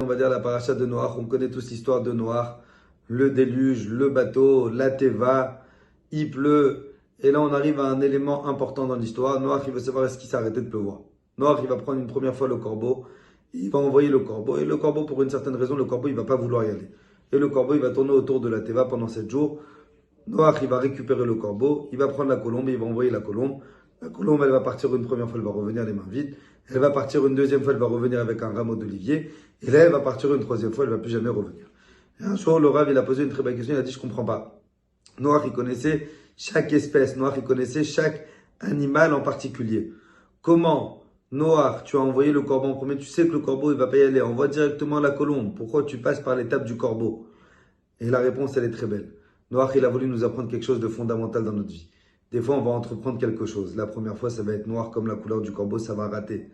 On va dire la paracha de Noach, on connaît tous l'histoire de Noach, le déluge, le bateau, la teva, il pleut, et là on arrive à un élément important dans l'histoire. Noach il veut savoir est-ce qu'il s'est arrêté de pleuvoir. Noach il va prendre une première fois le corbeau, il va envoyer le corbeau, et le corbeau pour une certaine raison, le corbeau il va pas vouloir y aller. Et le corbeau il va tourner autour de la teva pendant 7 jours. Noach il va récupérer le corbeau, il va prendre la colombe et il va envoyer la colombe. La colombe elle va partir une première fois, elle va revenir les mains vides. Elle va partir une deuxième fois, elle va revenir avec un rameau d'olivier. Et là, elle va partir une troisième fois, elle ne va plus jamais revenir. Et un jour, le Rav, il a posé une très belle question, il a dit, je ne comprends pas. Noach, il connaissait chaque espèce, Noach, il connaissait chaque animal en particulier. Comment, Noach, tu as envoyé le corbeau en premier, tu sais que le corbeau, il ne va pas y aller, envoie directement la colombe. Pourquoi tu passes par l'étape du corbeau? Et la réponse, elle est très belle. Noach, il a voulu nous apprendre quelque chose de fondamental dans notre vie. Des fois, on va entreprendre quelque chose. La première fois, ça va être noir comme la couleur du corbeau, ça va rater.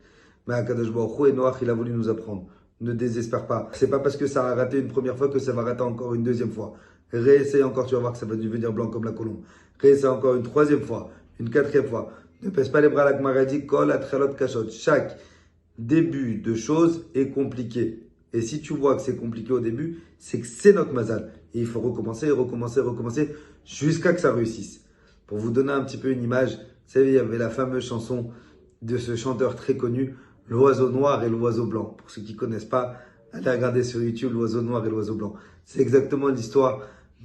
Mais Akadosh Baruch Hu et Noach, il a voulu nous apprendre. Ne désespère pas. C'est pas parce que ça a raté une première fois que ça va rater encore une deuxième fois. Réessaye encore, tu vas voir que ça va devenir blanc comme la colombe. Réessaye encore une troisième fois, une quatrième fois. Ne pèse pas les bras, la Gemara dit, kol atralot kashot. Chaque début de chose est compliqué. Et si tu vois que c'est compliqué au début, c'est que c'est notre mazal. Et il faut recommencer, recommencer, recommencer jusqu'à que ça réussisse. Pour vous donner un petit peu une image, vous savez, il y avait la fameuse chanson de ce chanteur très connu, l'oiseau noir et l'oiseau blanc. Pour ceux qui ne connaissent pas, allez regarder sur YouTube l'oiseau noir et l'oiseau blanc. C'est exactement l'histoire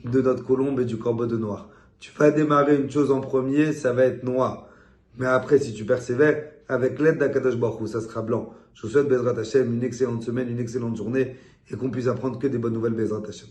de notre colombe et du corbeau de noir. Tu vas démarrer une chose en premier, ça va être noir. Mais après, si tu persévères, avec l'aide d'Akadosh Baruch Hu, ça sera blanc. Je vous souhaite Bezrat Hashem une excellente semaine, une excellente journée et qu'on puisse apprendre que des bonnes nouvelles Bezrat Hashem.